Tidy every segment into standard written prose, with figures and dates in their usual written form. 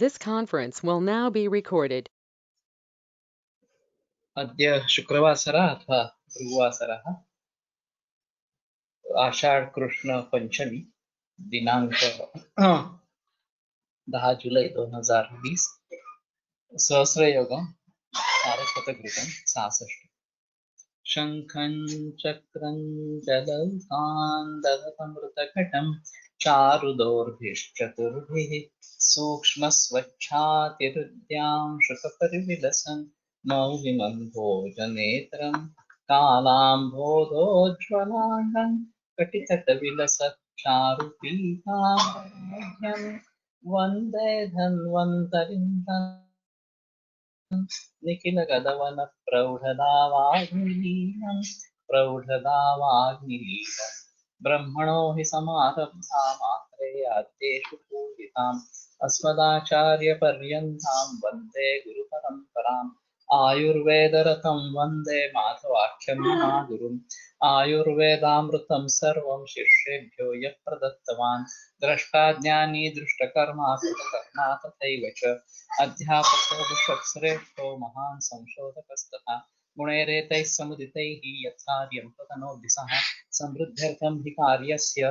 This conference will now be recorded. अद्य शुक्रवासरः अथवा गुरुवासरः आषाढ कृष्ण पंचमी दिनांक 10 जुलै 2020 सहस्रयोगं सारस्वतकृतं 66 शङ्खं चक्रं जलौकान् चारुदोर्भिश्चतुर्भिः सूक्ष्मस्वच्छातिहृद्यां शुकपरिविलसन् मौलिमं भोजनेत्रं कालाम्भोधोज्ज्वलाङ्गं कटितटविलसच्चारुपीताम्बरमध्यं वन्दे धन्वन्तरिं प्रौढदावाग्निलीनं ब्रह्मणो हि समारब्धा मात्रेयाद्येषु पूजिताम् अस्मदाचार्यपर्यन्तां वन्दे गुरुपरम्पराम् आयुर्वेदरतं वन्दे माधवाख्यं महागुरुम् आयुर्वेदामृतं सर्वं शिष्येभ्यो यः प्रदत्तवान् द्रष्टाज्ञानी दृष्टकर्मा कृतकर्मा तथैव च अध्यापको विश्वश्रेष्ठो महान् संशोधकस्तथा गुणैरेतैः समुदितैः यत्कार्यं तदनोद्दिशः समृद्ध्यर्थं हि कार्यस्य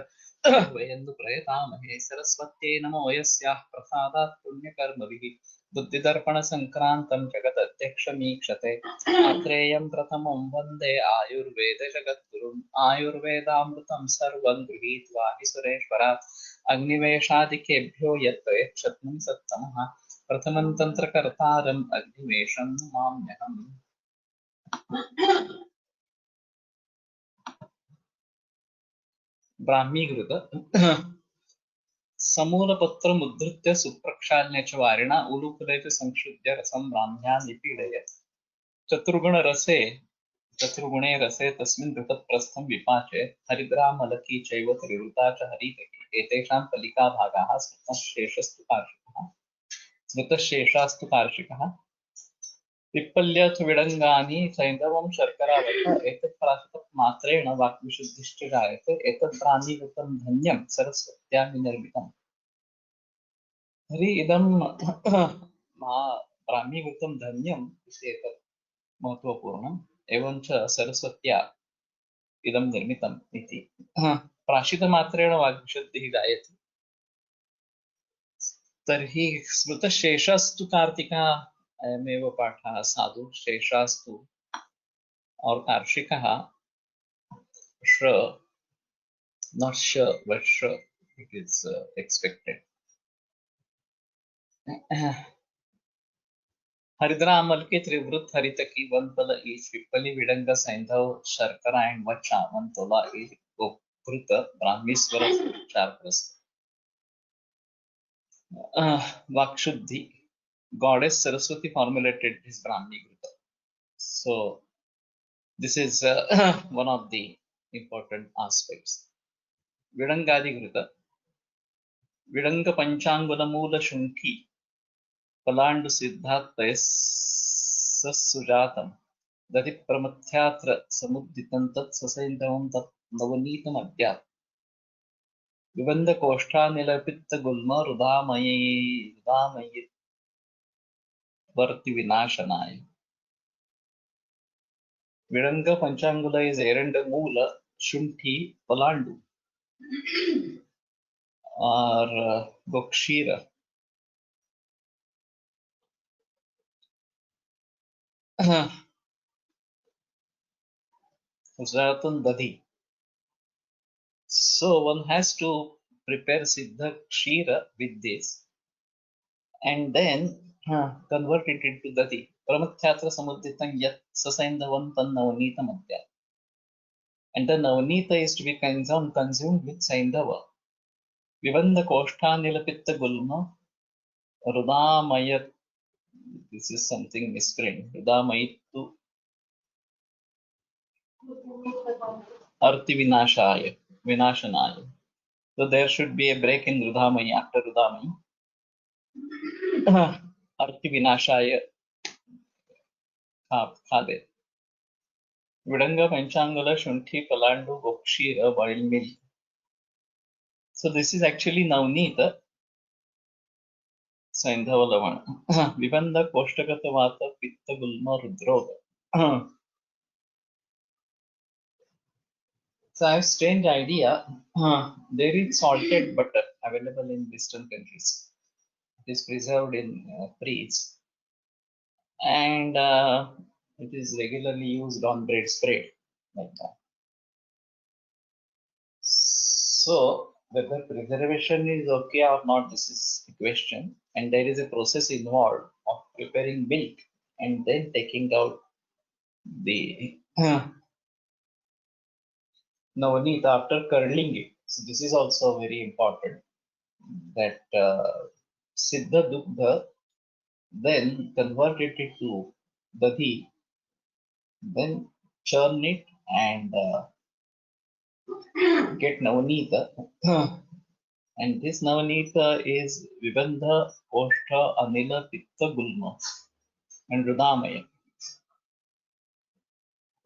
वयं तु प्रयतामहे सरस्वत्यै नमो यस्याः प्रसादात् पुण्यकर्मभिः बुद्धिदर्पणसङ्क्रान्तं जगदध्यक्षमीक्षते आत्रेयं प्रथमं वन्दे आयुर्वेदजगद्गुरुम् आयुर्वेदामृतं सर्वं गृहीत्वा हि सुरेश्वरात् अग्निवेशादिकेभ्यो यत्र यच्छत्नं सत्तमः प्रथमं तन्त्रकर्तारम् अग्निवेशं नमाम्यहम्। ब्राह्मीकृत समूलपत्रमुद्धृत्य सुप्रक्षाल्य च वारिणा उलूखले च संक्षुद्य रसं ब्राह्म्या निपीडयत् चतुर्गुणे रसे तस्मिन् घृतप्रस्थं विपाचे हरिद्रामलकी चैव त्रिवृता च हरितकी एतेषां फलिका भागाः स्मृतशेषास्तु कार्षिकः पिप्पल्यथ विडङ्गानि सैन्धवं शर्करावत एतत्प्राशितत् मात्रेण वाक्विशुद्धिश्च जायते एतत् ब्राह्मीकृतं धन्यं सरस्वत्या विनिर्मितम् तर्हि इदं ब्राह्मीकृतं धन्यम् इत्येतत् महत्त्वपूर्णम् एवं च सरस्वत्या इदं निर्मितम् इति प्राशितमात्रेण वाग्विशुद्धिः जायते तर्हि स्मृतशेषस्तु कार्तिका अयमेव पाठः साधु शेषास्तु और कार्षिकः sh not sh but sh it is expected हरिद्रामल के त्रिवृत हरितकी वनपल ईच पिप्पली विडंग सैंधव शर्करा एंड वच्चा वनतोला ईच गोकृत ब्राह्मीश्वर चार प्रस्त वाक्शुद्धि goddess Saraswati formulated this Brahmi Grita. So this is one of the important aspects. Vidangadi Grita विडंग पंचांगुल मूल शुंठी पलांडु सिद्धात्तयस्सुजातं दधि प्रमथ्यात्र समुद्दितं तत्ससैन्धवं तत् नवनीतमद्यात् विबन्ध कोष्ठानिलपित्त गुल्म रुदामयी वर्ति विनाशनाय विडंग पंचांगुल is एरंड मूल शुंठी पलांडु और गोक्षीर सुजातं दधि. So one has to prepare siddha kshira with this and then convert it into dati. Pramathyatra samudditam yat sasaindavam tan navanita madhya. And the navanita is to be consumed with saindava. Vivanda koshtha nilapitta gulma rudamayat. This is something misprint. Rudamayittu arti vinashanaya. So there should be a break in Rudamayi after Rudamayi. Arti vinashaya khade. Vidanga Panchangula Shunthi Palandu Gokshira boiled milk. So this is actually Navneeta. सैंधव लवण विबंध कोष्ठगत वात पित्त गुल्म हृद्रोग. So I have strange idea. There is salted butter available in Western countries. It is preserved in freeze, and it is regularly used on bread spread like that. So whether preservation is okay or not, this is the question. And there is a process involved of preparing milk and then taking out the navneet after curdling it. So this is also very important, that Siddha Dugdha then convert it into Dadhi, then churn it and get Navneeta. And this Navneeta is Vibandha, Koshtha, Anila, Pitta, Gulma, and Rudamaya.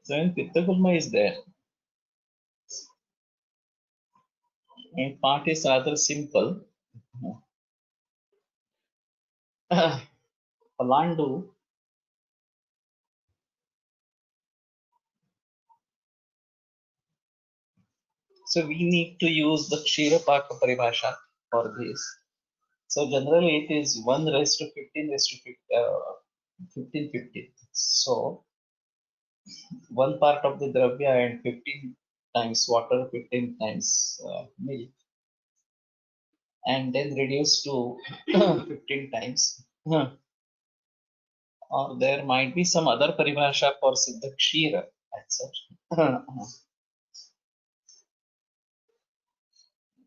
So when Pitta Gulma is there, and part is rather simple. Palandu, so we need to use the Kshirapaka Paribhasha for this. So generally it is 1 raised to 15 raised to 15, 15. So one part of the dravya and 15 times water, 15 times milk, and then reduce to 15 times. Or there might be some other paribhasha for Siddha Kshira as such.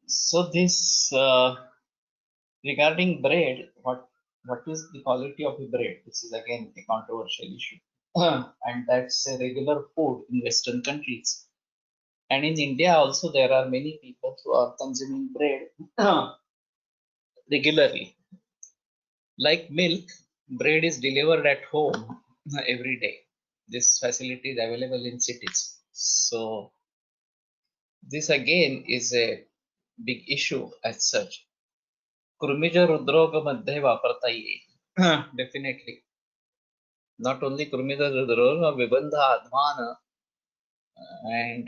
So this regarding bread, what is the quality of the bread? This is again a controversial issue. And that's a regular food in Western countries. And in India also there are many people who are consuming bread regularly. Like milk, bread is delivered at home every day. This facility is available in cities. So this again is a big issue as such. Krumija Rudroga मध्ये वापरता येईल. Definitely. Not only Krumija Rudroga, Vibandha Advana and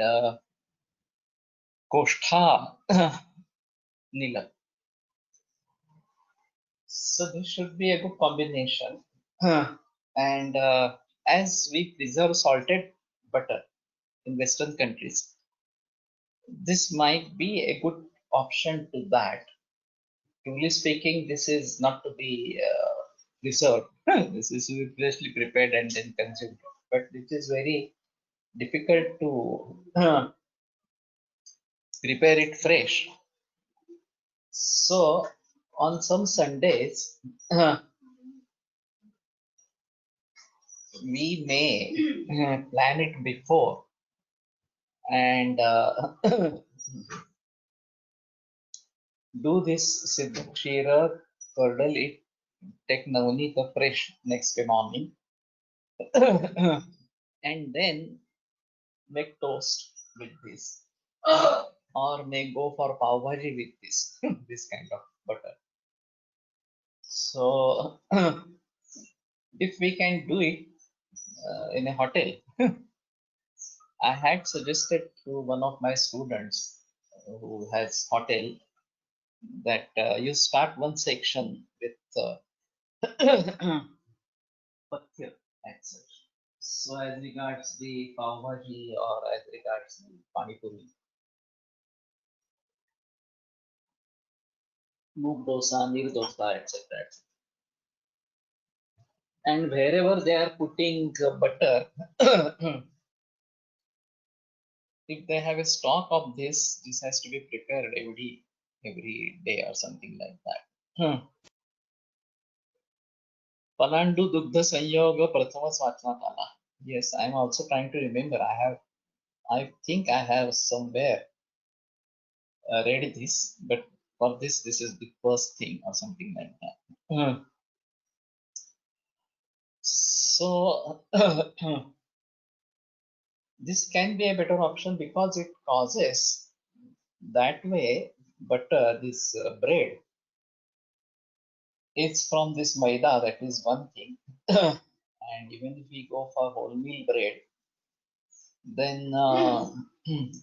Koshtha Nila. So this should be a good combination. And as we preserve salted butter in Western countries, this might be a good option to that. Truly speaking, this is not to be preserved. This is to be freshly prepared and then consumed. But it is very difficult to prepare it fresh. So on some Sundays, we may plan it before and do this Siddha Kshira, curdle it, take Navneeta fresh next day morning, and then make toast with this. Or may go for pav bhaji with this, this kind of butter. So if we can do it in a hotel, I had suggested to one of my students who has hotel that you start one section with pathya as such. So as regards the pav bhaji or as regards the pani puri, mook dosa, neer dosa, etc. And wherever they are putting butter, if they have a stock of this has to be prepared every day or something like that. Palandu Dugdha Sanyoga Prathamas Vachanatala. Yes, I'm also trying to remember. I think I have somewhere read this, but for this is the first thing or something like that. So this can be a better option because it causes that way butter, this bread is from this maida, that is one thing. And even if we go for wholemeal bread, then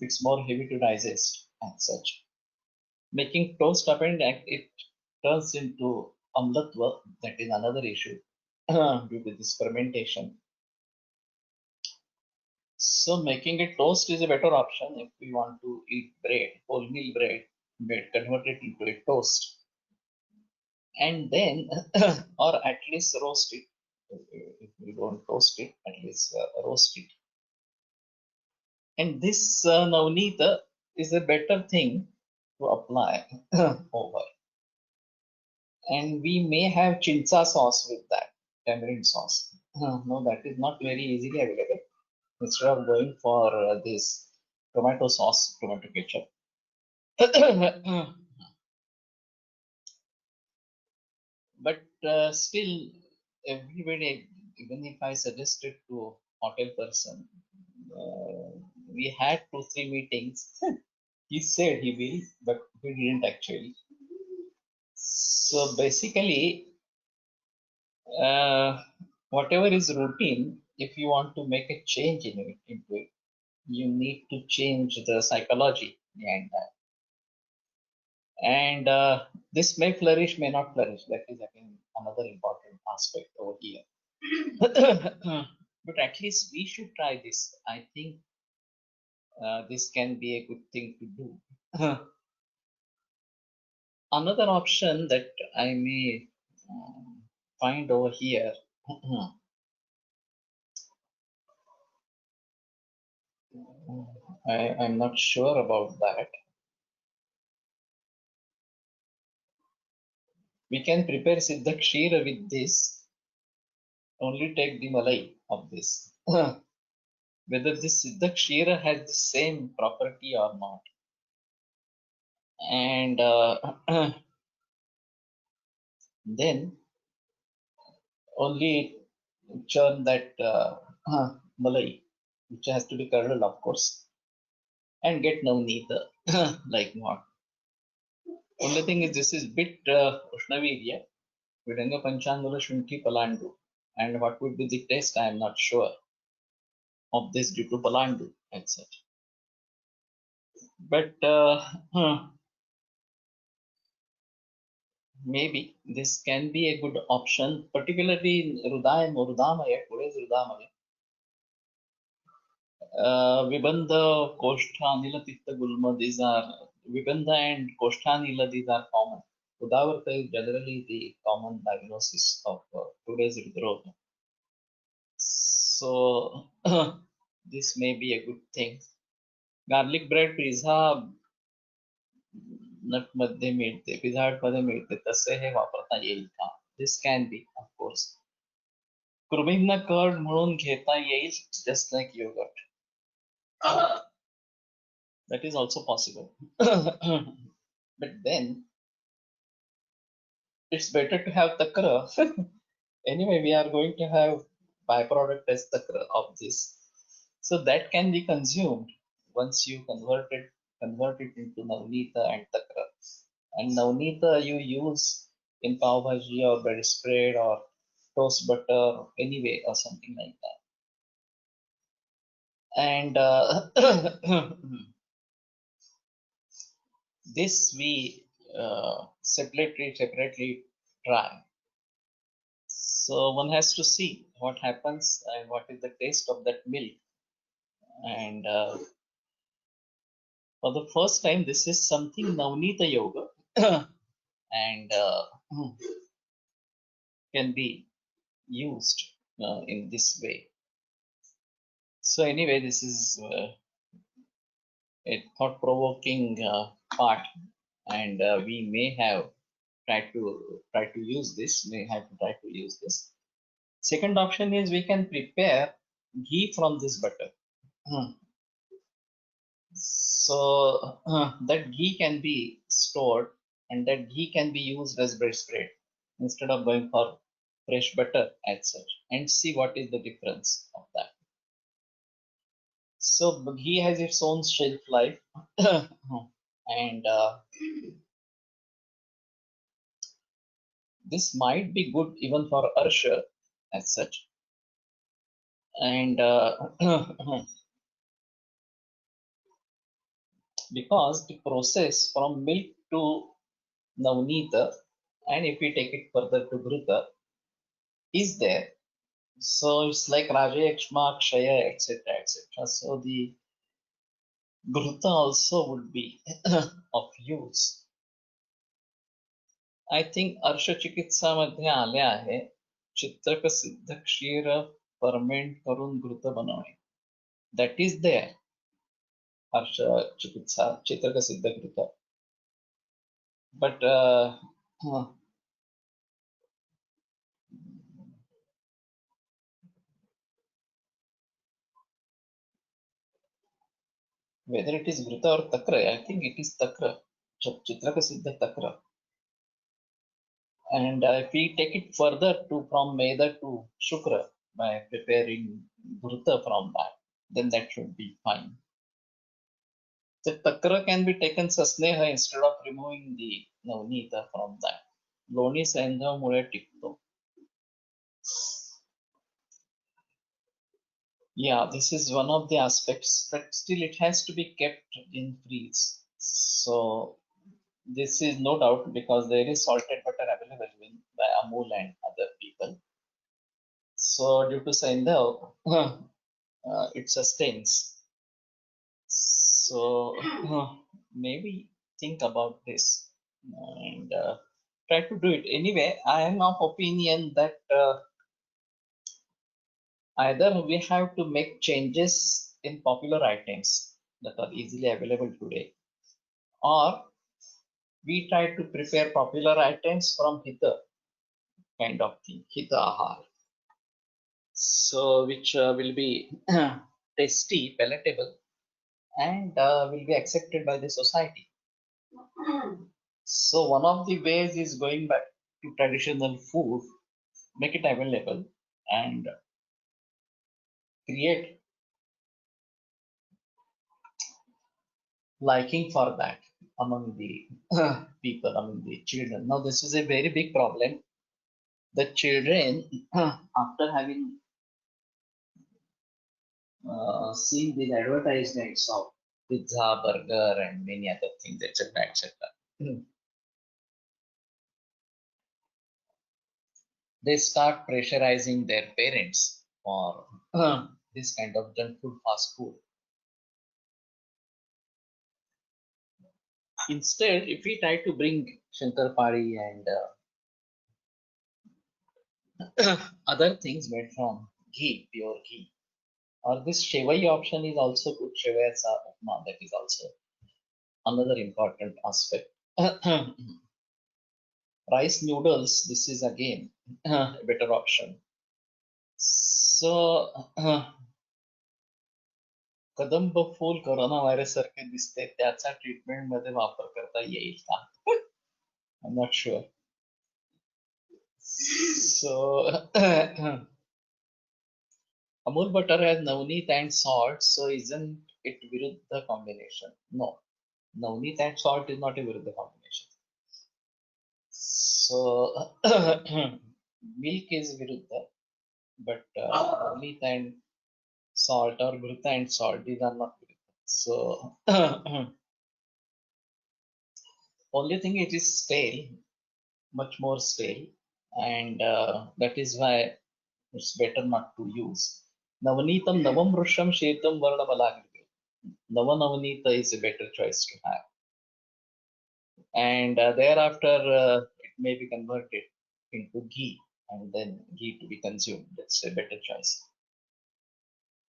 it's more heavy to digest and such. Making toast upend it turns into amlatva, that is another issue due to this fermentation. So making a toast is a better option if we want to eat bread, wholemeal bread, convert it into a toast, and then, or at least roast it. If we don't toast it, at least roast it. And this navneeta is a better thing to apply over. And we may have chinsa sauce with that, tamarind sauce. No, that is not very easily available. Instead of going for this tomato sauce, tomato ketchup. But still, everybody, even if I suggested to hotel person, we had 2 3 meetings. He said he will, but he didn't actually. So basically, whatever is routine, if you want to make a change into it, you need to change the psychology behind that. And this may flourish, may not flourish. That is again another important aspect over here. But at least we should try this. I think this can be a good thing to do. Another option that I may find over here. I'm not sure about that. We can prepare Siddha Kshira with this. Only take the malai of this. Whether this Siddha Kshira has the same property or not. And then only churn that malai, which has to be curdled, of course, and get navneeta like what. Only thing is, this is bit Ushnavirya, Vidanga Panchangula Shunki Palandu. And what would be the taste, I am not sure of this due to Palandu and such. But maybe this can be a good option, particularly in Rudaya Murdamaya, today's Rudamaya. Vibandha, Koshtha, Nila Titta Gulma, these are Vibandha and Koshtha Nila, these are common. Udavarta is generally the common diagnosis of today's Hridroga. So this may be a good thing. Garlic bread pizza नट मध्ये मिळते, Pizza Hut मध्ये मिळते, तसे हे वापरता येईल का? This can be of course. कृमींना curd म्हणून घेता येईल, just like yogurt. That is also possible. But then it's better to have takra. Anyway, we are going to have byproduct as takra of this, so that can be consumed once you convert it into navneeta and takra. And navneeta you use in pav bhaji or bread spread or toast butter anyway or something like that. And this we separately try. So one has to see what happens and what is the taste of that milk. And for the first time, this is something navneeta yoga and can be used in this way. So anyway, this is a thought-provoking part, and we may have try to use this. May have to try to use this. Second option is we can prepare ghee from this butter. So that ghee can be stored, and that ghee can be used as bread spread instead of going for fresh butter as such, and see what is the difference of that. So ghee has its own shelf life, and This might be good even for Arsha as such. And because the process from milk to Navneeta, and if we take it further to Ghruta, is there. So it's like Rajayakshma, Kshaya, etc. etc. So the Ghruta also would be of use. I think अर्श चिकित्सा मध्ये आले आहे चित्रक सिद्ध क्षीर ferment करून घृत बनवणे. That is there. अर्श चिकित्सा चित्रक सिद्ध घृत. But whether it is घृत or takra, I think it is takra. चित्रक सिद्ध takra. And if we take it further to from Meda to Shukra by preparing Dhruta from that, then that should be fine. The Takra can be taken Sasneha instead of removing the Navneeta from that. Loni Sandha Mule Tikto. Yeah, this is one of the aspects, but still it has to be kept in freeze. So this is no doubt because there is salted butter available by Amul and other people. So due to Sandha, it sustains. So maybe think about this and try to do it. Anyway, I am of opinion that either we have to make changes in popular items that are easily available today, or we try to prepare popular items from Hita kind of thing, Hita Ahar. So which will be tasty, palatable, and will be accepted by the society. So one of the ways is going back to traditional food, make it available, and create liking for that among the people, among the children. Now this is a very big problem. The children, after having seen these advertisements of pizza, burger, and many other things, etc., etc., they start pressurizing their parents for this kind of junk food, fast food. Instead, if we try to bring Shankarpadi and other things made from ghee, pure ghee, or this Shevai option is also good. Shevai sa upma, that is also another important aspect. Rice noodles, this is again a better option. So, कदंब फूल corona virus सारखे दिसते त्याचा treatment मध्ये वापर करता येईल का? I'm not sure. So Amul butter has navneet and salt, so isn't it viruddha combination? No, navneet and salt is not a viruddha combination. So milk is viruddha, but navneet and salt or ghruta and salt, these are not viruddha. So only thing it is stale, much more stale, and that is why it's better not to use. Navneetam Navam Rusham Shetam Varnamalagri. Navanavneeta is a better choice to have. And thereafter, it may be converted into ghee and then ghee to be consumed. That's a better choice.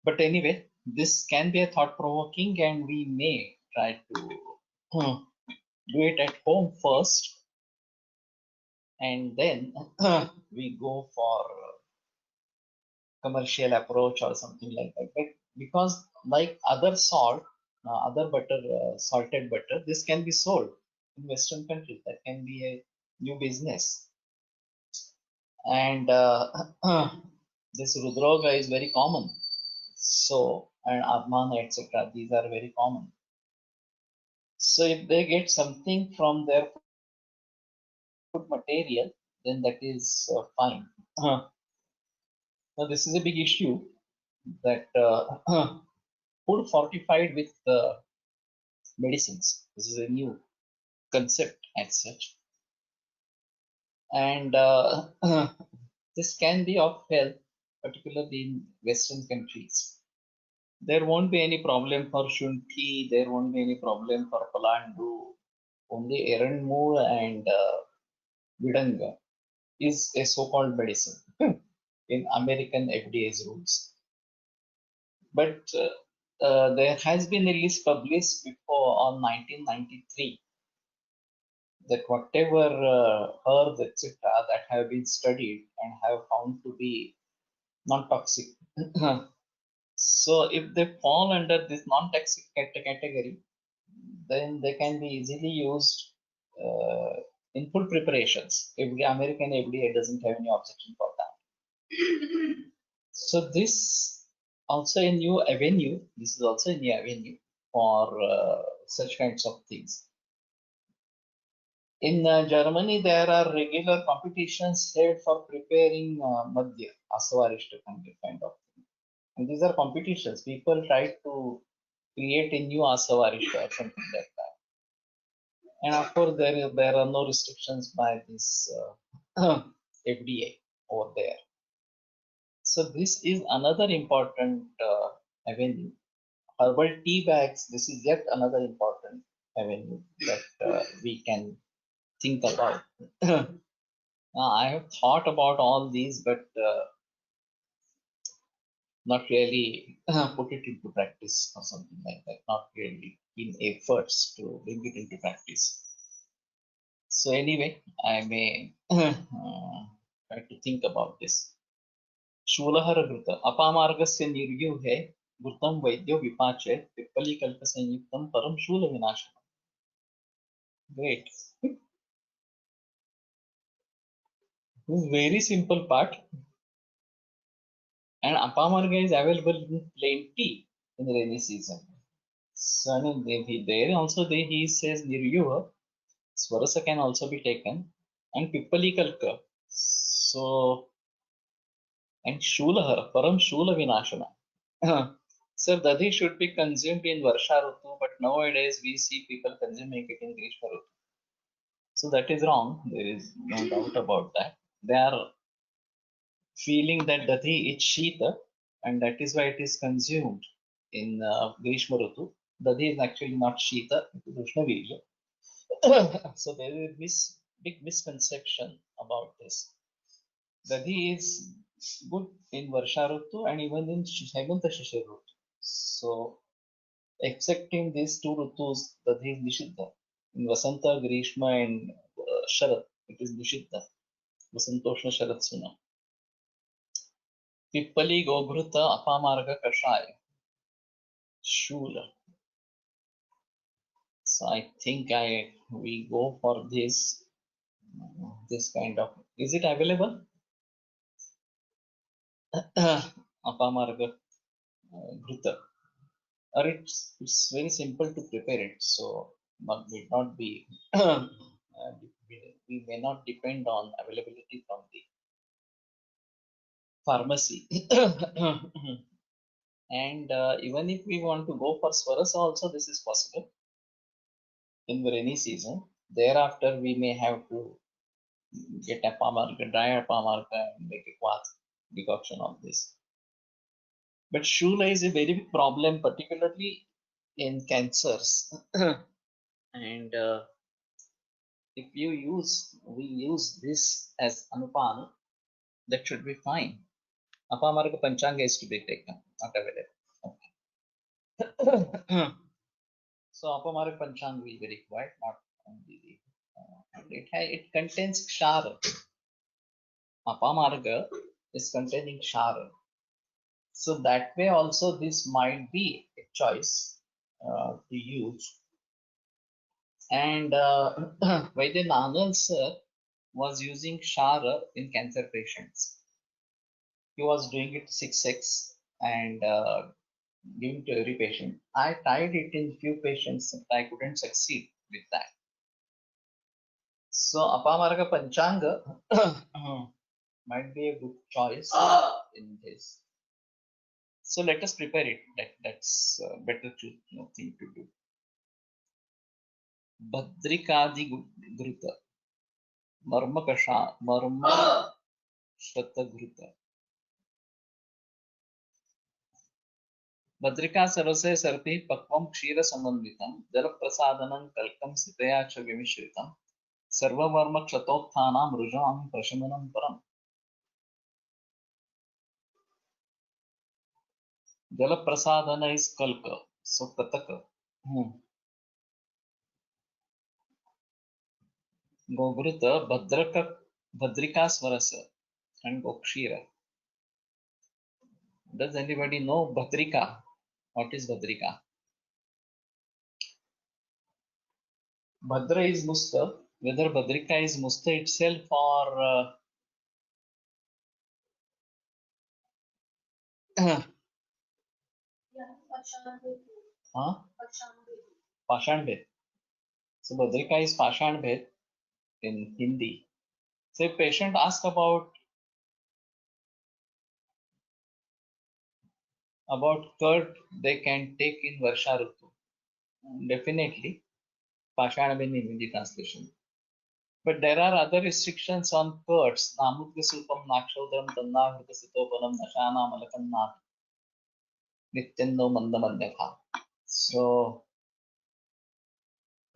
But anyway, this can be a thought provoking, and we may try to do it at home first, and then we go for commercial approach or something like that. But because like other salt, other butter, salted butter, this can be sold in Western countries. That can be a new business. And this Rudroga is very common. So, and Admana, etc., these are very common. So if they get something from their food material, then that is fine. Now this is a big issue that food fortified with medicines. This is a new concept as such, and this can be of help, particularly in Western countries. There won't be any problem for Shunthi, there won't be any problem for Palandu. Only Eranmoor and Vidanga is a so-called medicine in American FDA's rules. But there has been a list published before on 1993 that whatever herbs, etc., that have been studied and have found to be non-toxic. So if they fall under this non-toxic category, then they can be easily used in food preparations. If the American FDA doesn't have any objection for that. So this also a new avenue. This is also a new avenue for such kinds of things. In Germany, there are regular competitions held for preparing madhya, asavarishta kind of thing. And these are competitions. People try to create a new asavarishta or something like that. And of course, there are no restrictions by this FDA over there. So this is another important avenue. Herbal tea bags, this is yet another important avenue that we can think about. I have thought about all these, but not really put it into practice or something like that. Not really in efforts to bring it into practice. So anyway, I may try to think about this. शूलहर घृत अपामार्गस्य निर्व्यूहे घृतं वैद्यो विपाचे पिप्पलीकल्पसंयुक्तं परम शूलविनाशनम्. Great. This is very simple part. And apamarga is available in plenty in the rainy season. So I mean, there also he says niryuha, swarasa can also be taken, and pippalikalka. So and shulahara, param shula vinashana. Sir, dadhi should be consumed in Varsha Rutu, but nowadays we see people consuming it in Grishma Rutu. So that is wrong. There is no doubt about that. They are feeling that Dadi is Shita, and that is why it is consumed in Grishma Rutu. Dadi is actually not Shita, it is Ushnavirya. So there is a big misconception about this. Dadi is good in Varsha Rutu and even in Hemanta Shishir Rutu. So, except in these two Rutus, Dadi is Nishiddha. In Vasanta, Grishma, and Sharat, it is Nishiddha. Vasantoshna Sharat Suna. Pippali Gobhruta Apamarga Kashaya. Shula. So I think we go for this kind of. Is it available? Apamarga Ghruta. Or it's very simple to prepare it, so may not be we may not depend on availability from the pharmacy. And even if we want to go for Swarasa also, this is possible in the rainy season. Thereafter, we may have to get a apamarga, dry apamarga, and make a kvath decoction of this. But Shula is a very big problem, particularly in cancers. And if we use this as Anupan, that should be fine. Apamarga Panchanga is to be taken, not available. Okay. So Apamarga Panchanga will be required, not only the. It contains Kshara. Apamarga is containing Kshara. So that way also this might be a choice to use. And Vaidya Nandan sir was using Shara in cancer patients. He was doing it 6x and giving to every patient. I tried it in few patients, but I couldn't succeed with that. So Apamarga Panchanga might be a good choice in this. So let us prepare it. That's better thing to do. Badrikadi Gruta Marmakasha Marma Shrata Gruta Badrika Sarose Sarpi Pakvam Kshira Samanvitam Jalaprasadanam Kalkam Sitaya Cha Vimishritam Sarva Varma Kshatothanam Rujam Prashamanam Param. Jalaprasadana is Kalka, so Kataka. Gogruta Badrika Swarasa and Gokshira. Does anybody know Badrika? What is Badrika? Bhadra is Musta. Whether Badrika is Musta itself or Pashan Bhed. So Badrika is Pashan Bhed in Hindi. So if patient asks about curd they can take in Varsha Rutu. Definitely Pashan Bhed in Hindi translation. But there are other restrictions on curds. Namudga Supam Nakshodram Tannavrita Sitopanam Nashana Malakanna Nityando Mandamanyatha. So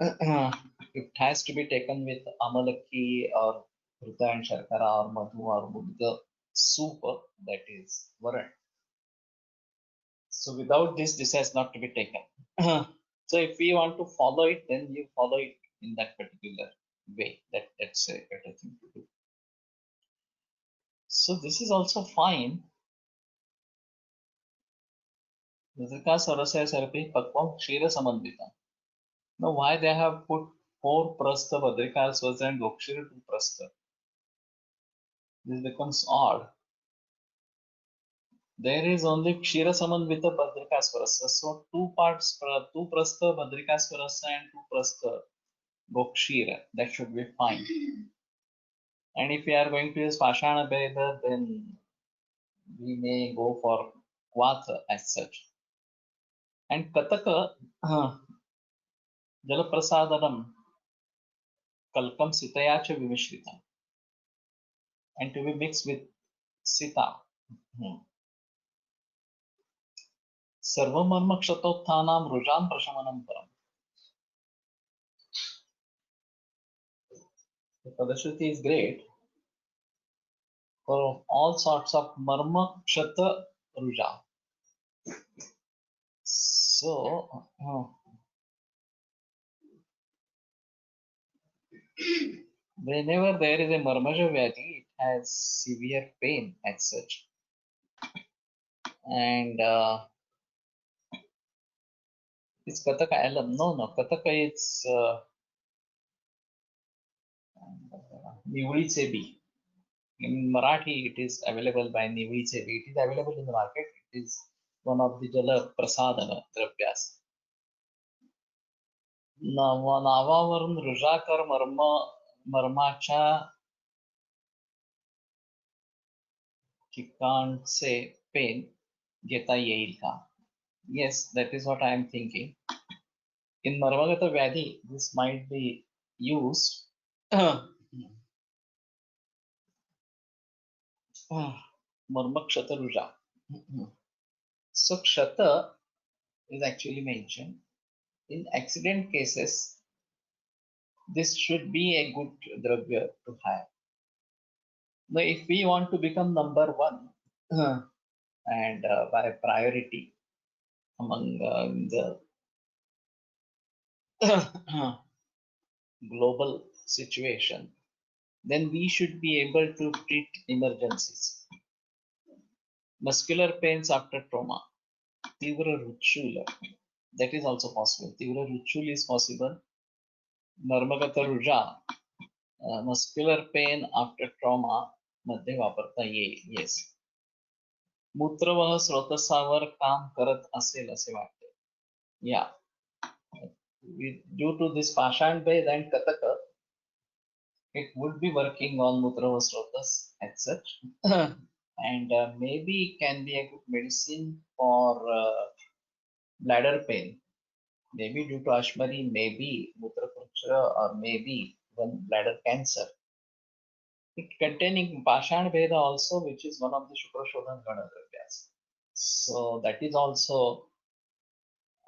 it has to be taken with amalaki or Ruta and Sharkara or Madhu or Mudga soup, that is Varan. So without this has not to be taken. So if we want to follow it, then you follow it in that particular way. That's a better thing to do. So this is also fine. Badrika Sarasya Sarpi Pakvam Kshira Samandita. Now why they have put 4 prastha Badrika Sarasya and Gokshira 2 prastha? This becomes odd. There is only Kshira Samandita Badrika Sarasya. So 2 parts, 2 prastha Badrika Sarasya and 2 prastha Gokshira. That should be fine. And if we are going to use Pashana Beda, then we may go for Kvata as such. And Kataka Jalaprasadanam Kalkam Sitayacha Vimishritam. And to be mixed with Sita. Sarvamarma Kshatothanam Rujam Prashamanam Param. The Padashruti is great for all sorts of Marma Kshata Ruja. So, whenever there is a Marmaja Vyadhi, it has severe pain as such. And is Kataka Alam? No, Kataka is Nivuli Sebi. In Marathi, it is available by Nivuli Sebi. It is available in the market. It is one of the Jala Prasadana Dravyas. नावावरून रुजाकर मर्माच्या ठिकाणचे pen घेता येईल का? Yes, that is what I am thinking. In Marmagata Vyadhi, this might be used. Marmakshata Ruja. So Kshata is actually mentioned. In accident cases, this should be a good dravya to have. Now, if we want to become number 1 and by priority among the global situation, then we should be able to treat emergencies. Muscular pains after trauma, Tivra Ruchula, that is also possible. Tivra Ruchul is possible. Marmagata Ruja, muscular pain after trauma मध्ये वापरता येईल. Yes. मूत्रवाह स्रोतसावर काम करत असेल असे वाटते. Yeah. Due to this Pashan Bhed and Kataka, it would be working on Mutravasrotas as such. And maybe can be a good medicine for bladder pain. Maybe due to Ashmari, maybe Mutraputra, or maybe even bladder cancer. It containing Pashan Veda also, which is one of the Shukrashodhan Gana Dravyas. So that is also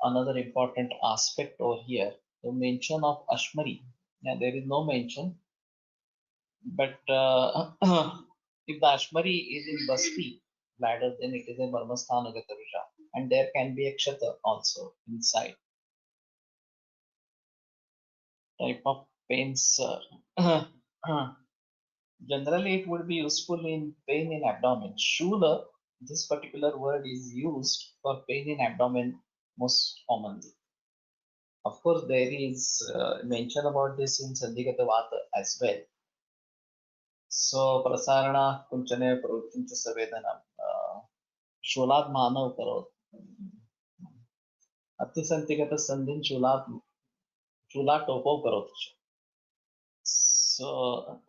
another important aspect over here. The mention of Ashmari. Yeah, there is no mention, but if the Ashmari is in Basti bladder, then it is a Marmasthana Gatavisha, and there can be a Kshata also inside. Type of pains. Generally, it would be useful in pain in abdomen. Shula, this particular word is used for pain in abdomen most commonly. Of course, there is mention about this in Sandhigata Vata as well. So, prasarana kunchane pravrutincha savedanam. Shulat manav karot. Atisantigata sandhin shulat topo karot. So,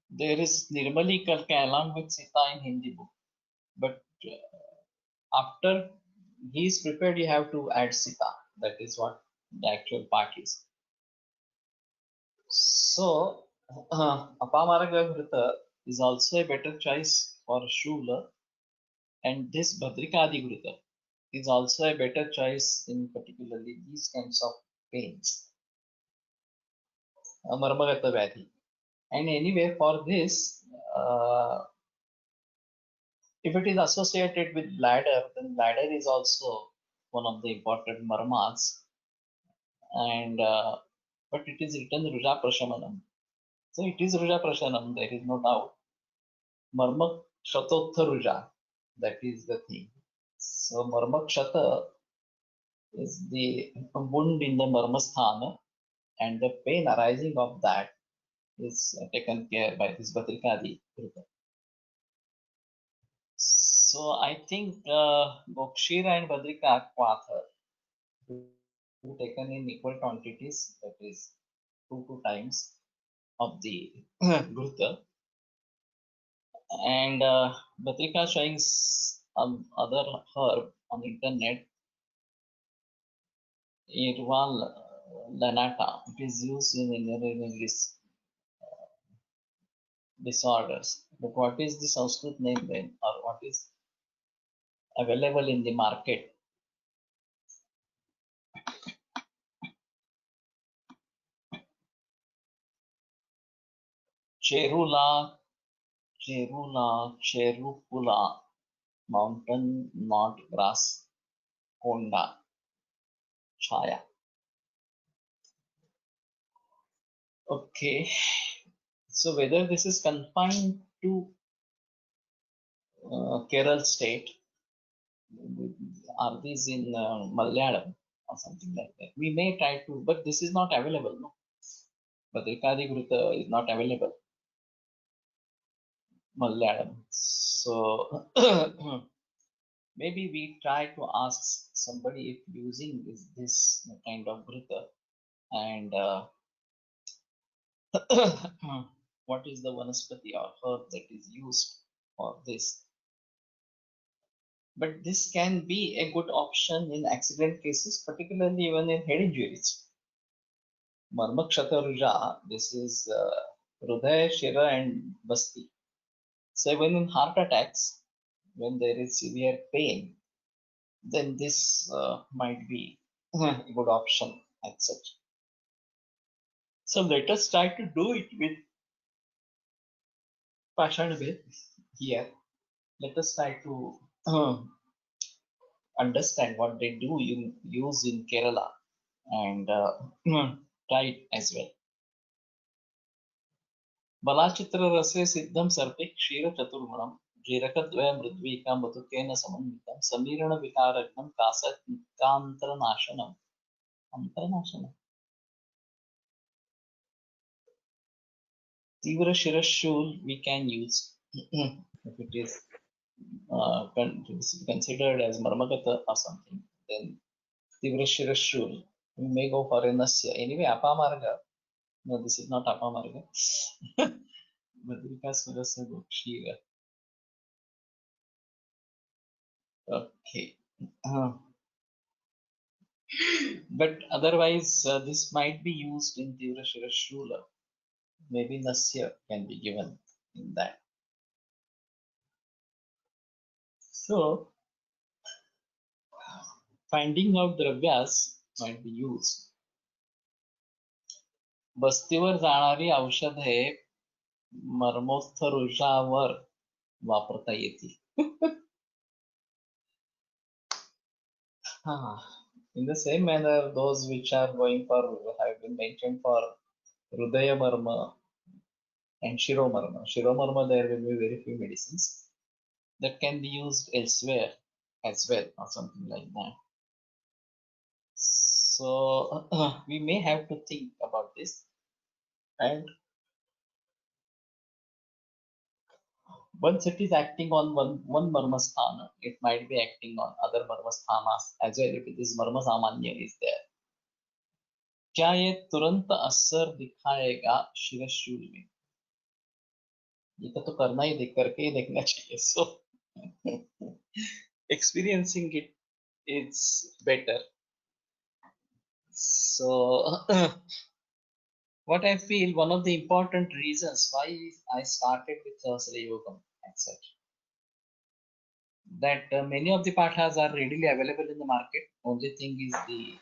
there is Nirmali Kalke along with Sita in Hindi book. But after he is prepared, you have to add Sita. That is what the actual part is. So, Apamarga Ghruta is also a better choice for Shula, and this Bhadrikadi Ghruta is also a better choice in particularly these kinds of pains. Marmagata Vyadhi. And anyway, for this, if it is associated with bladder, then bladder is also one of the important marmas. And but it is written Ruja Prashamanam. So it is Ruja Prashanam, there is no doubt. Marmak Shatotha Ruja, that is the thing. So Marmak Shata is the wound in the Marmasthana, and the pain arising of that is taken care by this Bhatrikadi. So I think Bokshira and Badrika Kwatha taken in equal quantities, that is 2 times of the Gruta. And Batrika showing other herb on internet, Irval lanata. It is used in English disorders. But what is the Sanskrit name then, or what is available in the market? Cherula, Cherupula, mountain knot grass, Konda, Chaya. Okay, so whether this is confined to Kerala state, are these in Malayalam or something like that? We may try to, but this is not available, no? Badrikadi Gruta is not available, Malayalam. So maybe we try to ask somebody if using this kind of Gruta, and what is the vanaspati or herb that is used for this. But this can be a good option in accident cases, particularly even in head injuries. Marmakshata Ruja, this is Hridaya, Shira, and Basti. So even in heart attacks, when there is severe pain, then this might be a good option as such. So let us try to do it with Pashanabed here. Let us try to understand what they do use in Kerala and try it as well. बलाचित्र रसे सिद्धं सर्पे क्षीर चतुर्गुणं जीरकद्वय मृद्वीका मधुकेन समन्वितं समीरण विकारग्नं कासकान्तरनाशनम् अंतरनाशनम् तीव्र शिरशूल we can use if it is considered as marmagata or something, then तीव्र शिरशूल we may go for a nasya. Anyway, apamarga. No, this is not apamarga. Badrika surasa gokshira. Okay. But otherwise, this might be used in Tivrashira Shula. Maybe nasya can be given in that. So, finding out dravyas might be used. बस्तीवर जाणारी औषधे मर्मस्थ रुजावर वापरता येतील. In the same manner, those which are going for have been mentioned for Hrudaya Marma and Shiromarma. Shiromarma, there will be very few medicines that can be used elsewhere as well, or something like that. So we may have to think about this. And once it is acting on one marmasthana, it might be acting on other marmasthanas as well if this marma samanya is there. क्या ये तुरंत असर दिखाएगा शिरशूल में? ये तो करना ही देख करके ही देखना चाहिए. So experiencing it is better. So what I feel, one of the important reasons why I started with Sahasra Yogam as such, that many of the pathas are readily available in the market. Only thing is the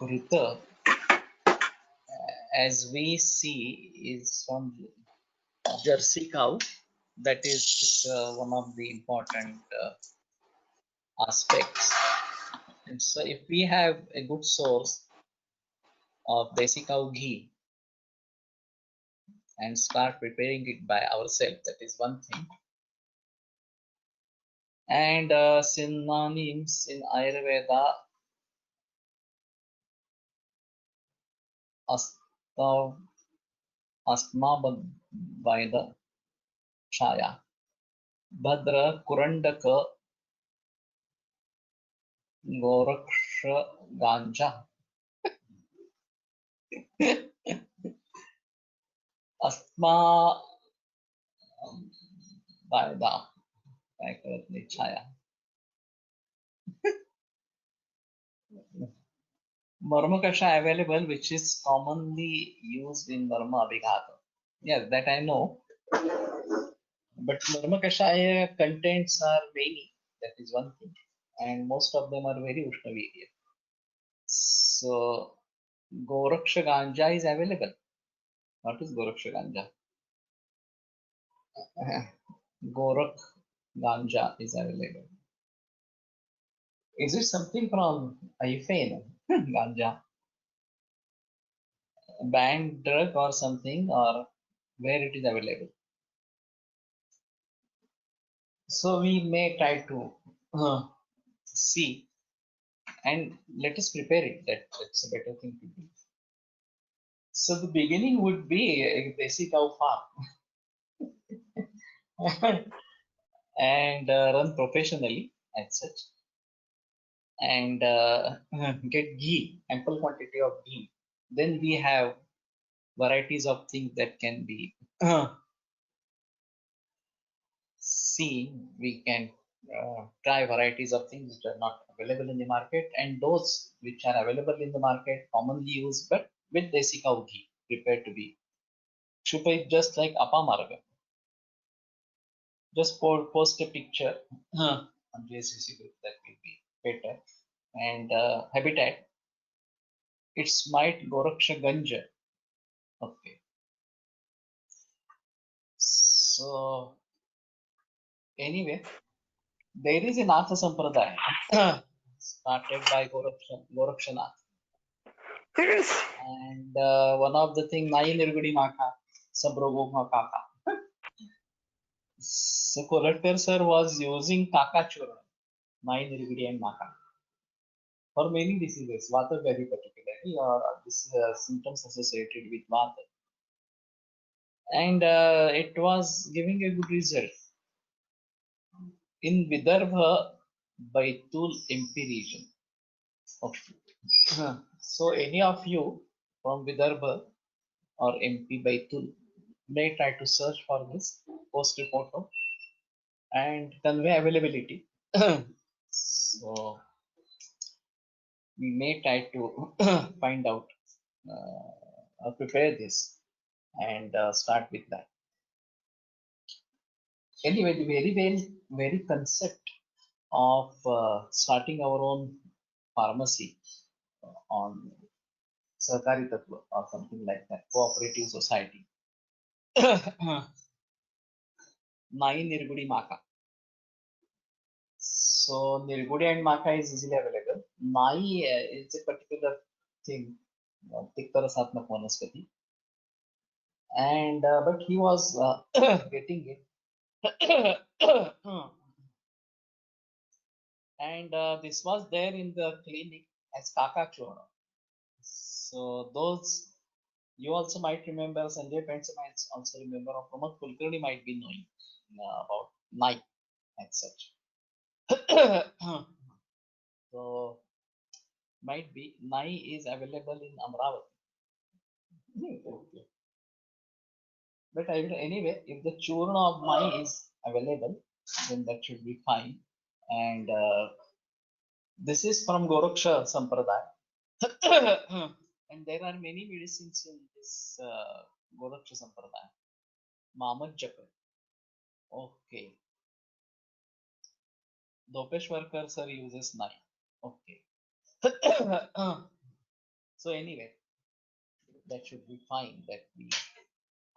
Brita, as we see, is from Jersey cow. That is one of the important aspects. And so if we have a good source of desi cow ghee and start preparing it by ourselves, that is one thing. And synonyms in Ayurveda, Astma Vaida Chaya, Bhadra Kurandaka Goraksha Ganja, Astma Vaida, काय कळत नाही, छाया. Marma Kasha available, which is commonly used in Marma Abhighata. Yes, that I know. But Marma Kashaya contents are many. That is one thing. And most of them are very Ushnavirya. So Goraksha Ganja is available. What is Goraksha Ganja? Gorakh Ganja is available. Is it something from Ifen? Ganja? Banned drug or something, or where it is available? So we may try to see and let us prepare it. That's a better thing to do. So the beginning would be a basic cow farm and run professionally as such, and get ghee, ample quantity of ghee. Then we have varieties of things that can be seen. We can try varieties of things which are not available in the market, and those which are available in the market commonly used, but with desi cow ghee prepared to be Shupa is just like Apamarga. Just post a picture on JCC group, that will be better. And habitat, it's might Goraksha Ganja. Okay. So anyway, there is a Natha Sampradaya started by Gorakshanath. Yes. And one of the thing, Nai Nirgudi Maka, Sabrogo Kaka. So Kolhatkar sir was using Kaka Churna, Nai Nirgudi and Maka, for many diseases, Vata very particularly, or this symptoms associated with Vata. And it was giving a good result. In Vidarbha, Baitul MP region. Okay. So any of you from Vidarbha or MP Baitul may try to search for this post report and convey availability. So we may try to find out or prepare this and start with that. Anyway, the very concept of starting our own pharmacy on Sahkari Tattva or something like that, cooperative society. Nai Nirgudi Maka. So Nirgudi and Maka is easily available. Nai is a particular thing, Tiktarasatmak Vanaspati. And but he was getting it. And this was there in the clinic as Kaka Churna. So those you also might remember, Sanjay Pentse might also remember, or Pramod Kulkarni might be knowing about Nai and such. So might be Nai is available in Amravati. Okay. But anyway, if the churna of Nai is available, then that should be fine. And this is from Goraksha Sampradaya. And there are many medicines in this Goraksha Sampradaya. Mamad Japa. Okay. Dopeshwarkar sir uses Nai. Okay. So anyway, that should be fine that we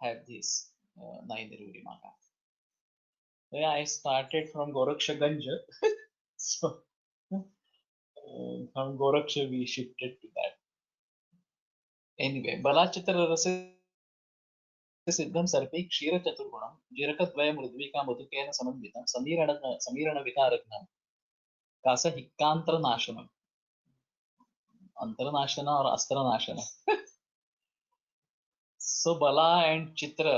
have this Nai Nirgudi Maka. Yeah, I started from Goraksha Ganja. So from Goraksha we shifted to that. Anyway, Balachitra Rasa सिद्धं सर्पे क्षीरचतुर्गुणं जीरकद्वय मृद्विका मधुकेन समन्वितं समीरण विकारघ्नं कासहिक्कान्तरनाशनम् अंतरनाशन और अस्त्रनाशन. So Bala and Chitra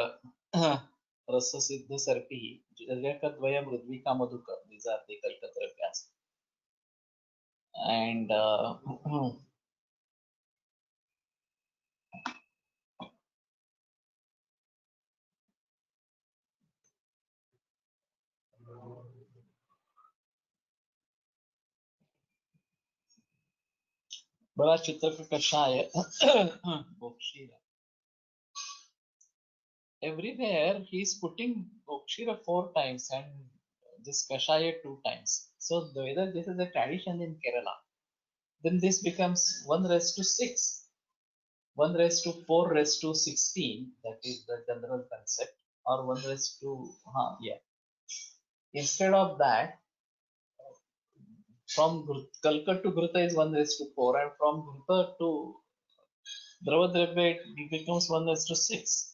Rasa Siddha Sarpi Jajakadvaya Mridvika Madhuka, these are the Kalkatravyas. And Bala Chitra Kashaya Bokshira. Everywhere he is putting Bokshira 4 times and this Kashaya 2 times. So whether this is a tradition in Kerala, then this becomes 1:6, 1:4:16. That is the general concept, or 1:, yeah. Instead of that, from Kalkat to Ghruta is 1:4, and from Ghruta to Dravadravya it becomes 1:6.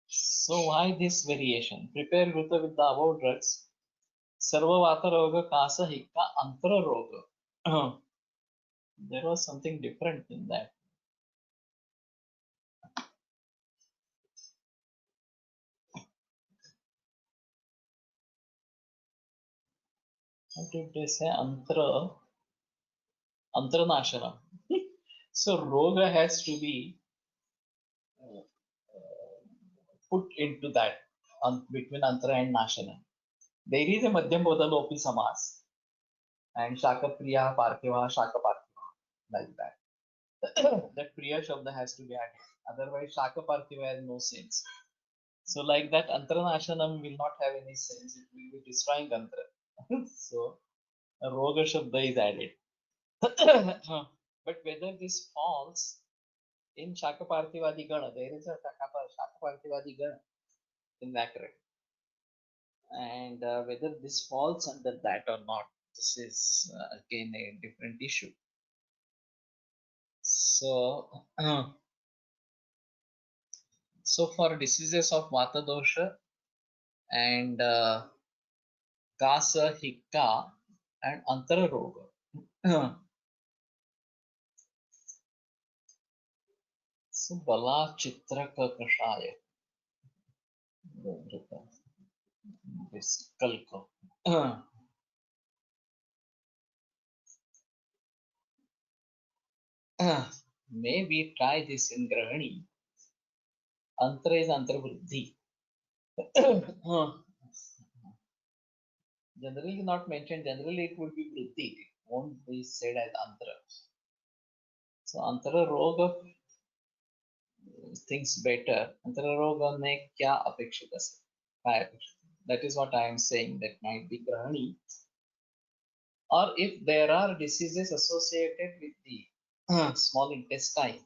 So why this variation? Prepare Ghruta with the above drugs. Sarva Vata Roga Kasa Hikka Antara Roga. There was something different in that. What did they say? Antranashana. So Roga has to be put into that between Antara and Nashana. There is a Madhyam Bodhalopi Samas and Shaka Priya Parthiva, Shaka Parthiva, like that. That Priya Shabda has to be added. Otherwise, Shaka Parthiva has no sense. So, like that, Antaranashanam will not have any sense. It will be destroying Antara. So, a Roga Shabda is added. But whether this falls in Shaka Parthivadi Gana, there is a Shaka Parthivadi Gana in Vakaran. And whether this falls under that or not, this is again a different issue. So, so for diseases of Vata dosha and Kasa, Hikka and Antara Roga. So Bala Chitraka Kashaya. This Kalka. maybe try this in Grahani. Antra is Antravruddhi. Generally not mentioned, generally it would be Vriddhi. It won't be said as Antra. So Antara Roga thinks better. Antara Roga ne kya apekshita se? Kya apekshita? That is what I am saying. That might be Grahani. Or if there are diseases associated with the small intestine.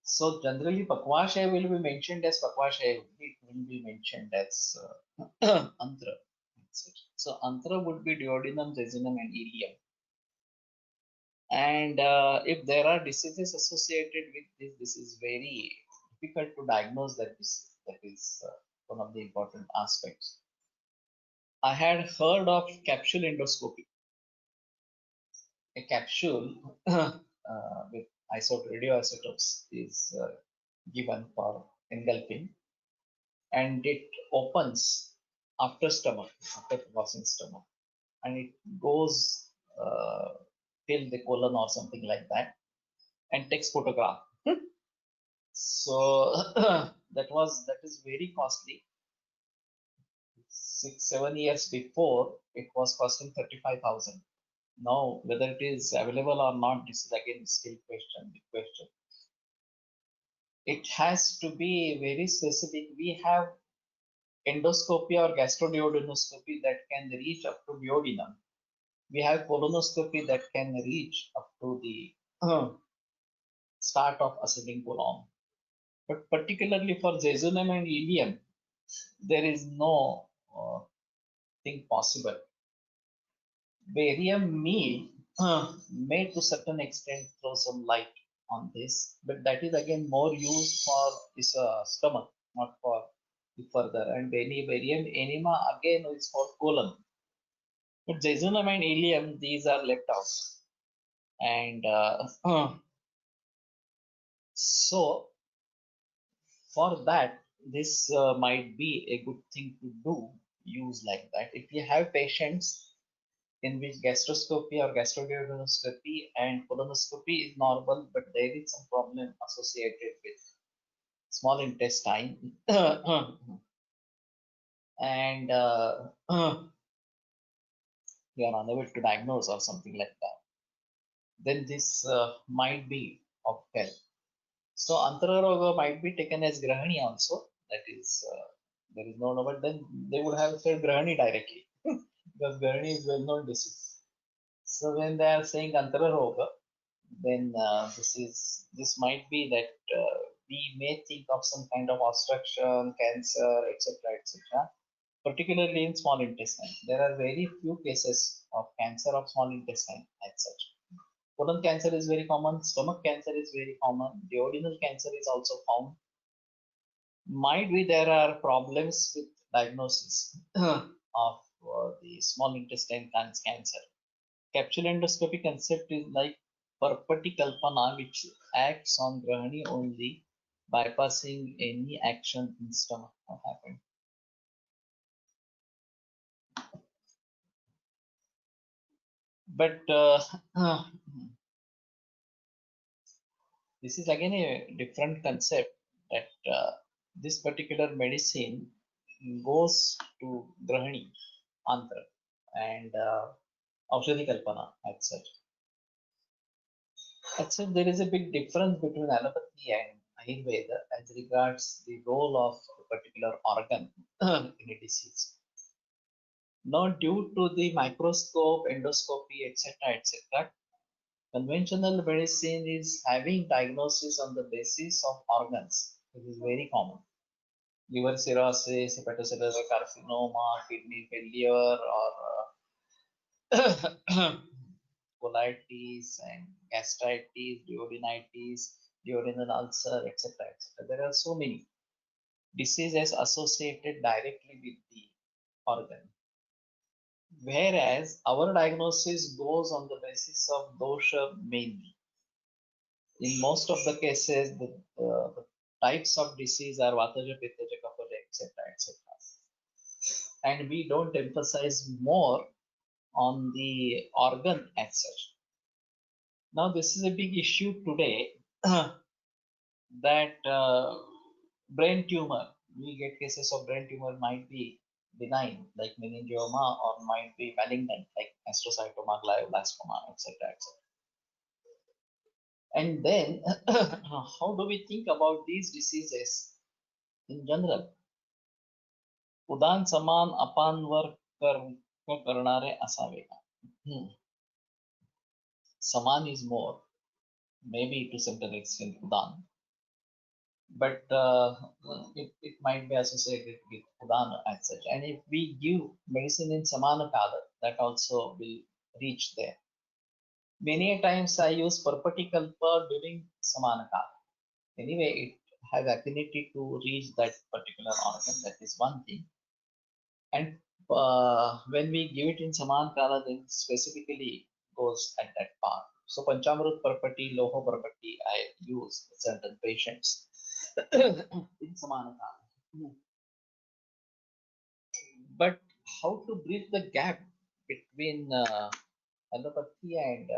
So generally Pakvashaya will be mentioned as Pakvashaya. It will be mentioned as Antra. So Antra would be duodenum, jejunum and ileum. And if there are diseases associated with this is very difficult to diagnose that disease. That is one of the important aspects. I had heard of capsule endoscopy. A capsule with radioisotopes is given for engulfing, and it opens after stomach, after crossing stomach, and it goes till the colon or something like that, and takes photograph. So that is very costly. 6-7 years before, it was costing 35,000. Now, whether it is available or not, this is again still big question. It has to be very specific. We have endoscopy or gastroduodenoscopy that can reach up to duodenum. We have colonoscopy that can reach up to the start of ascending colon. But particularly for jejunum and ileum, there is no thing possible. Barium meal may to certain extent throw some light on this, but that is again more used for this stomach, not for the further. And barium enema again is for colon. But jejunum and ileum, these are left out. And so for that, this might be a good thing to do, use like that. If you have patients in which gastroscopy or gastroduodenoscopy and colonoscopy is normal, but there is some problem associated with small intestine, and you are unable to diagnose or something like that, then this might be of help. So Antararoga might be taken as Grahani also. That is, there is no, but then they would have said Grahani directly because Grahani is well-known disease. So when they are saying Antararoga, then this might be that we may think of some kind of obstruction, cancer, etc., etc. Particularly in small intestine, there are very few cases of cancer of small intestine as such. Colon cancer is very common, stomach cancer is very common, duodenal cancer is also found. Might be there are problems with diagnosis of the small intestine cancer. Capsule endoscopy concept is like Parpati Kalpana, which acts on Grahani only, bypassing any action in stomach. What happened? But this is again a different concept that this particular medicine goes to Grahani, Antra, and Aushadhi Kalpana as such. Except there is a big difference between allopathy and Ayurveda as regards the role of a particular organ in a disease. Now, due to the microscope, endoscopy, etc., etc., conventional medicine is having diagnosis on the basis of organs. This is very common. Liver cirrhosis, hepatocellular carcinoma, kidney failure, or colitis and gastritis, duodenitis, duodenal ulcer, etc., etc. There are so many diseases associated directly with the organ. Whereas our diagnosis goes on the basis of dosha mainly. In most of the cases, the types of disease are vataja, pittaja, kaphaja, etc., etc. And we don't emphasize more on the organ as such. Now this is a big issue today that brain tumor, we get cases of brain tumor might be benign like meningioma or might be malignant like astrocytoma, glioblastoma, etc. etc. And then how do we think about these diseases in general? उदान समान अपानवर करणारे असावे का? Saman is more, maybe to certain extent Udan, but it might be associated with Udan as such. And if we give medicine in Samana Kala, that also will reach there. Many times I use Parpatikalpa during Samana Kala. Anyway, it has affinity to reach that particular organ. That is one thing. And when we give it in Saman Kala, then specifically goes at that part. So Panchamrut Parpati, Loho Parpati, I use certain patients in Samana Kala. But how to bridge the gap between allopathy and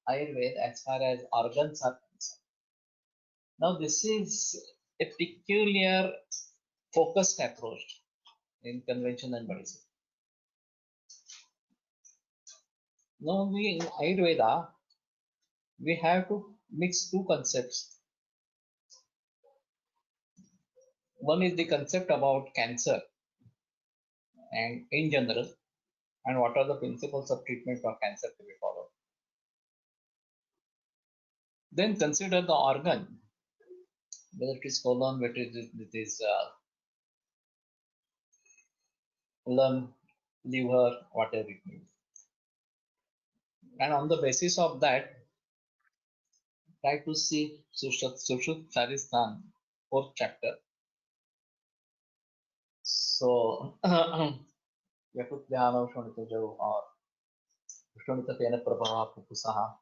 Ayurveda as far as organs are concerned? Now, this is a peculiar focused approach in conventional medicine. Now, we in Ayurveda, we have to mix two concepts. One is the concept about cancer and in general, and what are the principles of treatment for cancer to be followed. Then consider the organ, whether it is colon, whether it is lung, liver, whatever it may be. And on the basis of that, try to see Sushruta Charistan, fourth chapter. So, Yakutlyana Shonita Jo or Shonita Pena Prabhava Pupusaha.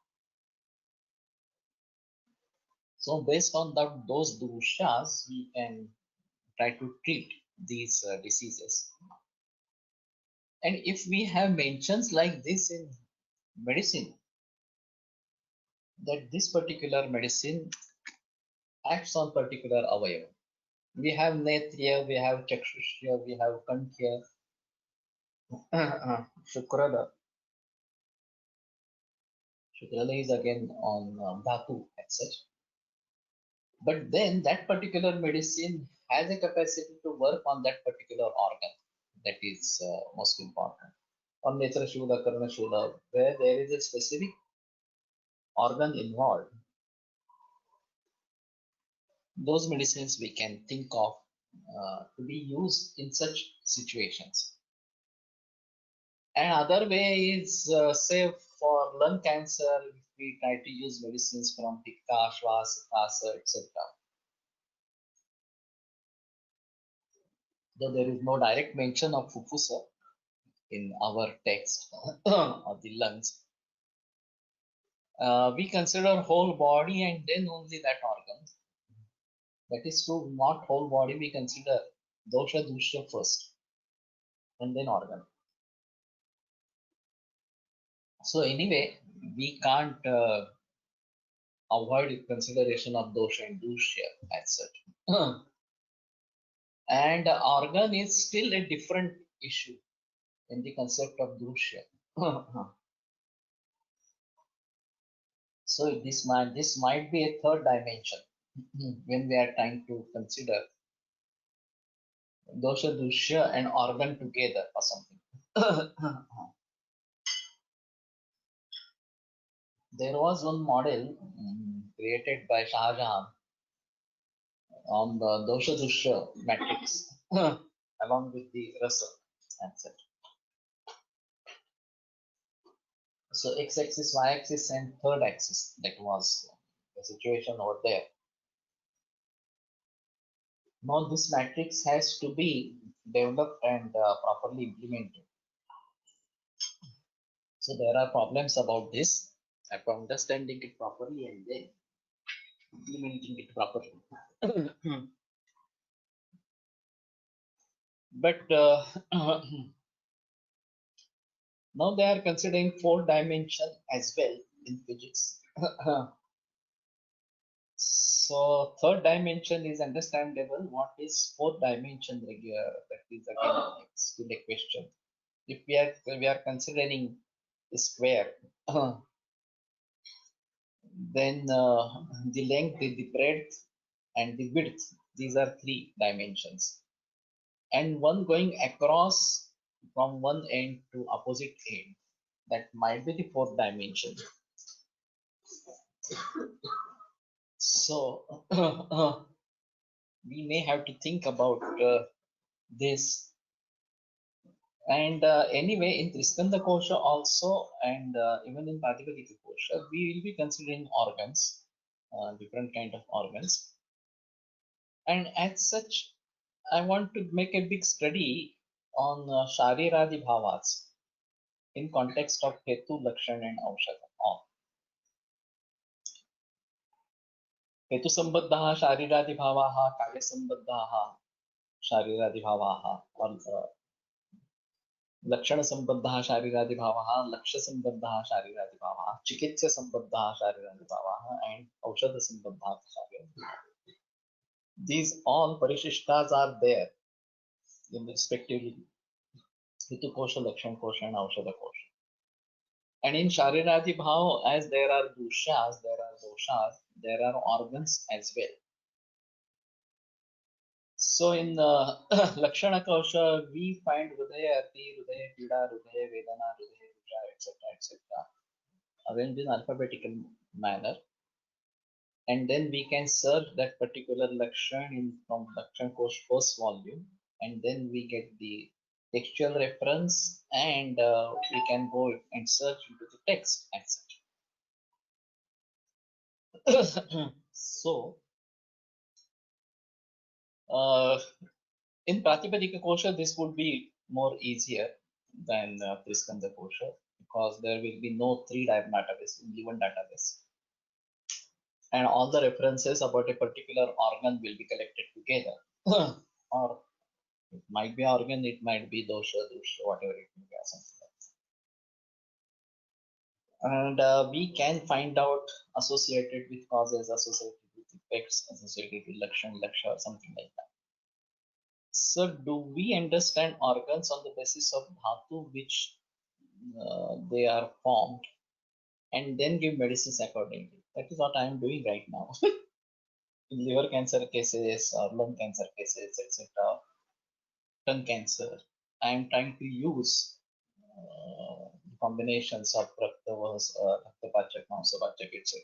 So, based on those doshas, we can try to treat these diseases. And if we have mentions like this in medicine, that this particular medicine acts on particular avayava. We have netriya, we have chakshushya, we have kanthya, shukrada. Shukrada is again on dhatu, etc. But then that particular medicine has a capacity to work on that particular organ. That is most important. On Netra Shula, Karna Shula, where there is a specific organ involved, those medicines we can think of to be used in such situations. Another way is, say, for lung cancer, if we try to use medicines from Pitta, Shvasa, Kasa, etc. Though there is no direct mention of Fufusa in our text of the lungs, we consider whole body and then only that organ. That is true, not whole body, we consider dosha, dusha first and then organ. So anyway, we can't avoid consideration of dosha and dusha as such. And organ is still a different issue in the concept of dusha. So this might be a third dimension when we are trying to consider dosha, dusha and organ together or something. There was one model created by Shah Jahan on the dosha dusha matrix along with the rasa answer. So x-axis, y-axis and third axis, that was the situation over there. Now this matrix has to be developed and properly implemented. So there are problems about this, after understanding it properly and then implementing it properly. But now they are considering 4 dimension as well in physics. So third dimension is understandable. What is fourth dimension? That is again still a question. If we are considering a square, then the length, the breadth, and the width. These are three dimensions, and one going across from one end to opposite end. That might be the fourth dimension. So we may have to think about this. And anyway, in Triskanda Kosha also, and even in Pratipadika Kosha, we will be considering organs, different kind of organs. And as such, I want to make a big study on Shariradi Bhavas in context of Hetu, Lakshan, and Aushadha. हेतु संबद्धाः शारीरादिभावाः कार्य संबद्धाः शारीरादिभावाः और लक्षण संबद्धाः शारीरादिभावाः लक्ष्य संबद्धाः शारीरादिभावाः चिकित्सा संबद्धाः शारीरादिभावाः and औषध संबद्धाः शारीरादिभावाः. These all parishishtas are there in respectively hetu kosha, lakshan kosha, and aushadha kosha. And in shariradi bhav, as there are doshas, there are organs as well. So in Lakshana Kosha, we find Hridaya Ati, Hridaya Pida, Hridaya Vedana, Hridaya Ruja, etc. Arranged in alphabetical manner. And then we can search that particular Lakshan from Lakshan Kosh first volume, and then we get the textual reference, and we can go and search into the text as such. So, in Pratipadika Kosha, this would be more easier than Triskanda Kosha because there will be no three-type database, only one database. And all the references about a particular organ will be collected together. Or it might be organ, it might be dosha, whatever it may be, or something like that. And we can find out associated with causes, associated with effects, associated with lakshan, laksha, or something like that. So, do we understand organs on the basis of dhatu, which they are formed, and then give medicines accordingly? That is what I am doing right now. In liver cancer cases or lung cancer cases, etc., tongue cancer, I am trying to use combinations of Raktapachak, Mansapachak, etc.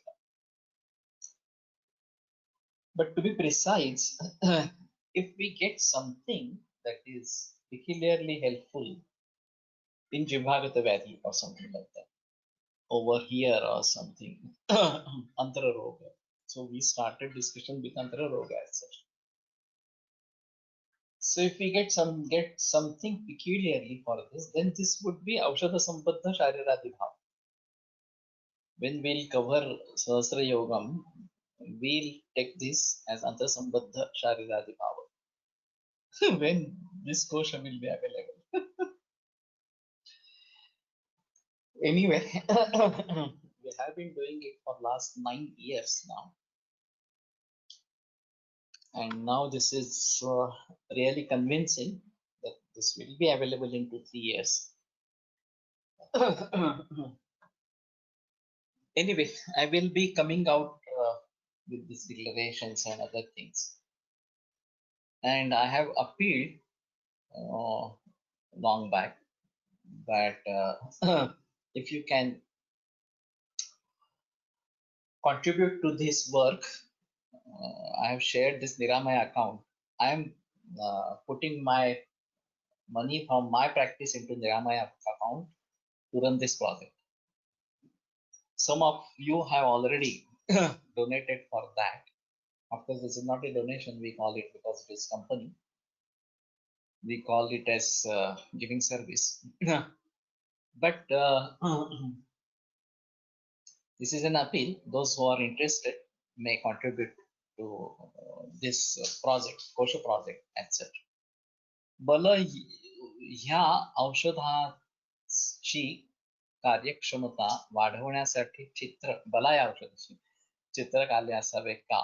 But to be precise, if we get something that is peculiarly helpful in Jivagata Vyadhi or something like that, over here or something, Antara Roga. So we started discussion with Antara Roga as such. So if we get something peculiarly for this, then this would be Aushadha Sambandha Shariradi Bhav. When we'll cover Sahasra Yogam, we'll take this as Antara Sambandha Shariradi Bhava. When this kosha will be available. Anyway, we have been doing it for last 9 years now. And now this is really convincing that this will be available in 2-3 years. Anyway, I will be coming out with these declarations and other things. And I have appealed long back that if you can contribute to this work, I have shared this Niramaya account. I am putting my money from my practice into Niramaya account to run this project. Some of you have already donated for that. Of course, this is not a donation, we call it because it is company. We call it as giving service. But this is an appeal. Those who are interested may contribute to this project, Kosha project, etc. बल ह्या औषधाची कार्यक्षमता वाढवण्यासाठी बलाय औषध चित्रकाले असावे का?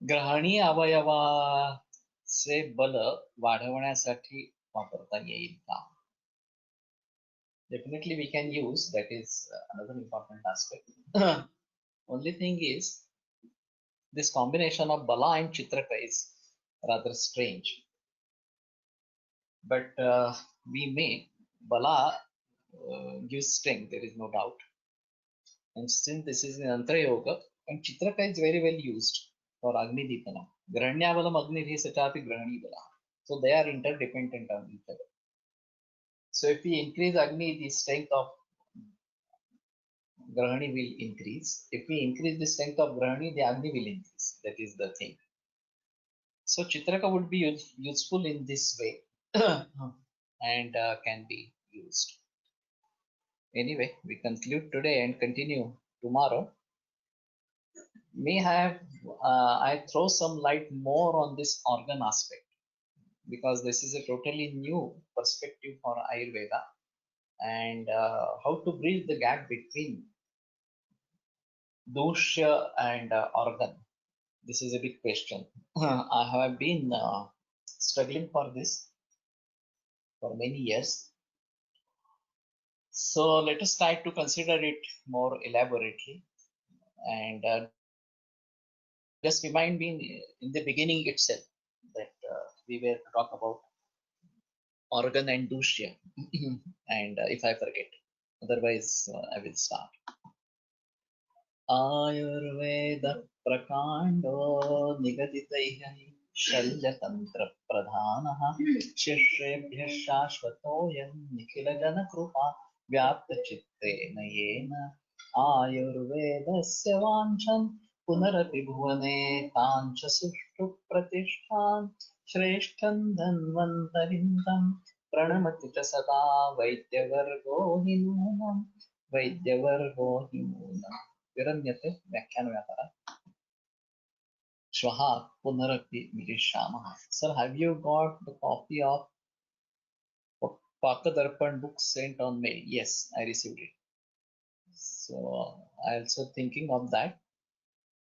ग्रहणी अवयवाचे बल वाढवण्यासाठी वापरता येईल का? Definitely we can use. That is another important aspect. Only thing is this combination of bala and chitraka is rather strange. But we may bala gives strength. There is no doubt. And since this is an Antra Yoga, and chitraka is very well used for Agni Dipana. Grahanyavalam Agni Sachapi Grahani Bala. So they are interdependent on each other. So if we increase Agni, the strength of Grahani will increase. If we increase the strength of Grahani, the Agni will increase. That is the thing. So Chitraka would be useful in this way and can be used. Anyway, we conclude today and continue tomorrow. May have I throw some light more on this organ aspect, because this is a totally new perspective for Ayurveda, and how to bridge the gap between dosha and organ. This is a big question. I have been struggling for this for many years. So let us try to consider it more elaborately, and just remind me in the beginning itself that we were to talk about organ and dusya. And if I forget, otherwise I will start. Ayurveda प्रकाण्डो निगदितैः शल्यतन्त्रप्रधानः शिष्येभ्यः शाश्वतोऽयं निखिलजनकृपा व्याप्तचित्तेन येन आयुर्वेदस्य वाञ्छन् पुनरपि भुवने काञ्च सुष्ठु प्रतिष्ठान् श्रेष्ठं धन्वन्तरिं तं प्रणमति च सदा वैद्यवर्गो हि नूनम् वैद्यवर्गो हि नूनम् विरम्यते व्याख्यानव्यापारः श्वः पुनरपि मिलिष्यामः. Sir, have you got the copy of Pakadarpan book sent on mail? Yes, I received it. So I also thinking of that.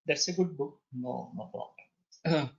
That's a good book. No problem.